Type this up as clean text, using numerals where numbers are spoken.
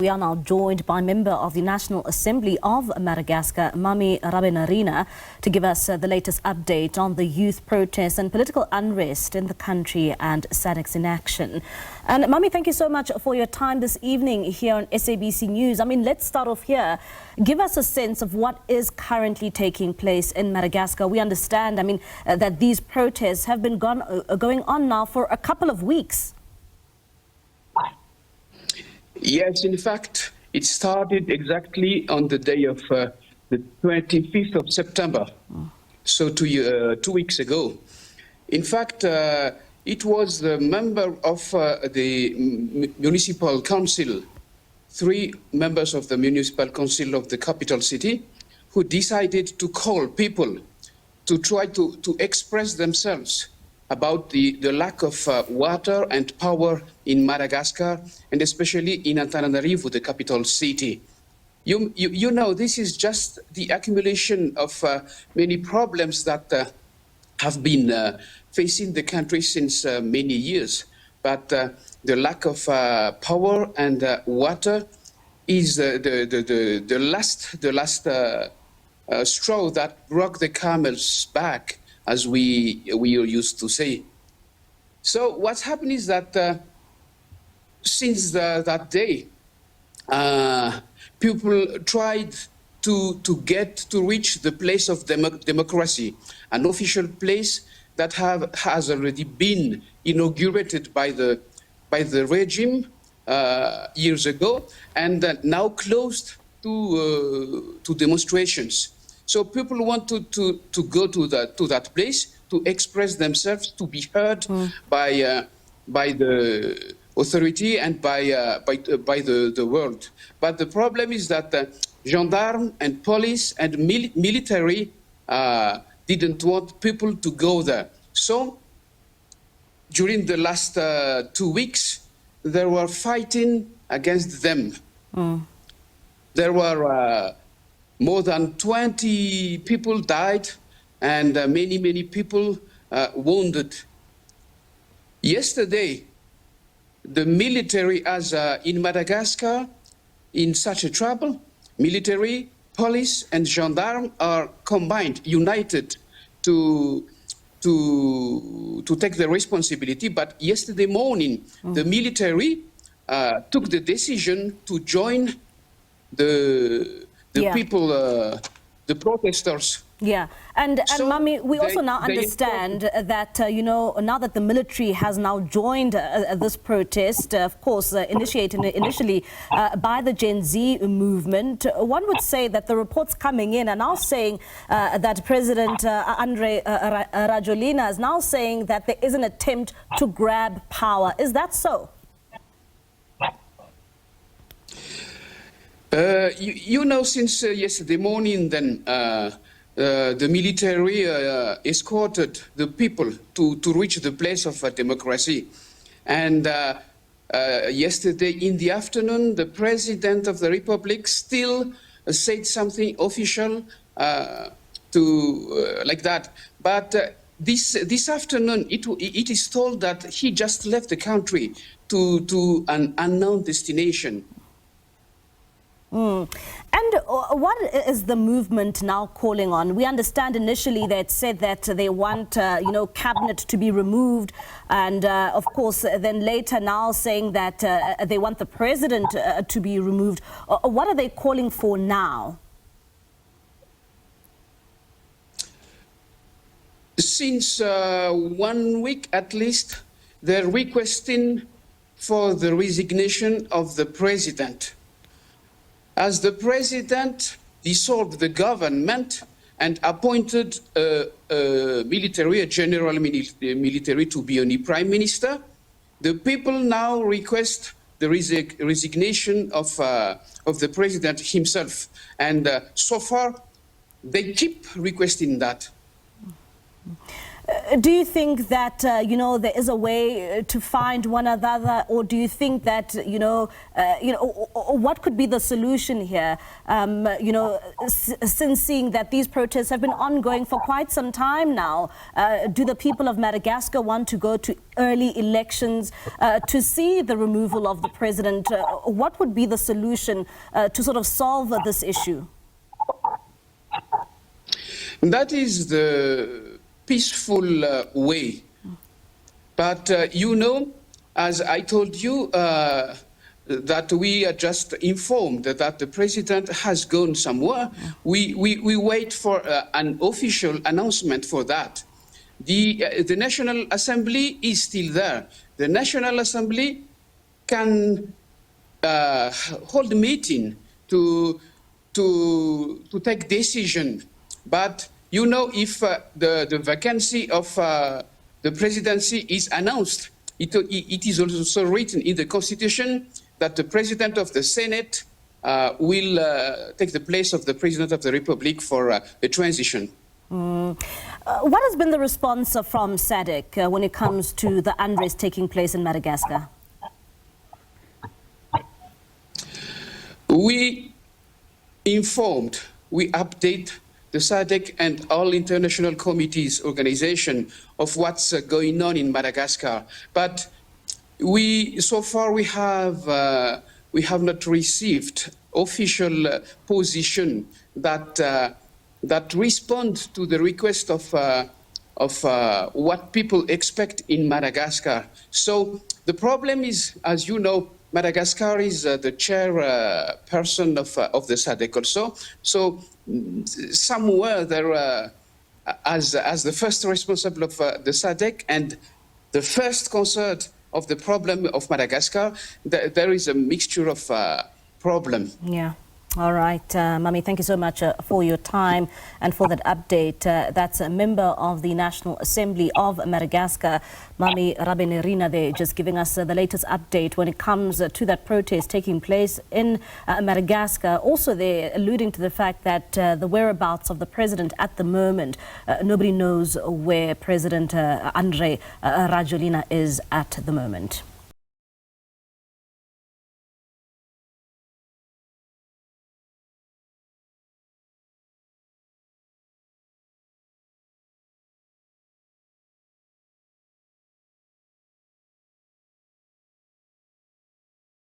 We are now joined by a member of the National Assembly of Madagascar, Mamy Rabenirina, to give us the latest update on the youth protests and political unrest in the country and SADC's inaction. And Mamy, thank you so much for your time this evening here on SABC News. I mean, let's start off here. Give us a sense of what is currently taking place in Madagascar. We understand, that these protests have been going on now for a couple of weeks. Yes, in fact, it started exactly on the day of the 25th of September, so 2 weeks ago. In fact, it was the member of the municipal council, 3 members of the municipal council of the capital city, who decided to call people to try to express themselves about the lack of water and power in Madagascar, and especially in Antananarivo, the capital city. You know, this is just the accumulation of many problems that have been facing the country since many years. But the lack of power and water is the last straw that broke the camel's back, as we used to say. So what's happened is that since that day, people tried to reach the place of democracy, an official place that has already been inaugurated by the regime years ago, and now closed to demonstrations. So people wanted to go to that place to express themselves, to be heard by the authority and by the world. But the problem is that gendarmes and police and military didn't want people to go there. So during the last 2 weeks, they were fighting against them. There were more than 20 people died and many people wounded. Yesterday, the military, as in Madagascar, in such a trouble, military, police and gendarmes are combined, united to take the responsibility. But yesterday morning, the military took the decision to join the people, the protesters. Yeah, and So Mamy, we also now understand that, now that the military has now joined this protest, of course, initiated initially by the Gen Z movement, one would say that the reports coming in are now saying that President Andry Rajoelina is now saying that there is an attempt to grab power. Is that so? You know, since yesterday morning, then the military escorted the people to reach the place of democracy. And yesterday in the afternoon, the President of the Republic still said something official like that. But this afternoon, it is told that he just left the country to an unknown destination. And what is the movement now calling on? We understand initially they had said that they want, cabinet to be removed, and of course, then later now saying that they want the president to be removed. What are they calling for now? Since 1 week at least, they're requesting for the resignation of the president. As the president dissolved the government and appointed a general military to be a prime minister, the people now request the resignation of the president himself. And so far, they keep requesting that. Do you think that, there is a way to find one another, or do you think that, what could be the solution here? Since seeing that these protests have been ongoing for quite some time now, do the people of Madagascar want to go to early elections to see the removal of the president? What would be the solution to sort of solve this issue? That is the peaceful way. But, as I told you, that we are just informed that the president has gone somewhere. We wait for an official announcement for that. The National Assembly is still there. The National Assembly can hold a meeting to take decision. But if the vacancy of the presidency is announced, it is also written in the Constitution that the President of the Senate will take the place of the President of the Republic for a transition. What has been the response from SADC when it comes to the unrest taking place in Madagascar? We informed, we update the SADC and all international committees, organization of what's going on in Madagascar. But so far we have not received official position that respond to the request of what people expect in Madagascar. So the problem is, as you know, Madagascar is the chairperson of the SADC also. So somewhere there, as the first responsible of the SADC and the first concert of the problem of Madagascar, there is a mixture of problem. Yeah. All right, Mamy, thank you so much for your time and for that update. That's a member of the National Assembly of Madagascar, Mamy Rabenirina, there, just giving us the latest update when it comes to that protest taking place in Madagascar. Also, they're alluding to the fact that the whereabouts of the president at the moment, nobody knows where President Andry Rajoelina is at the moment.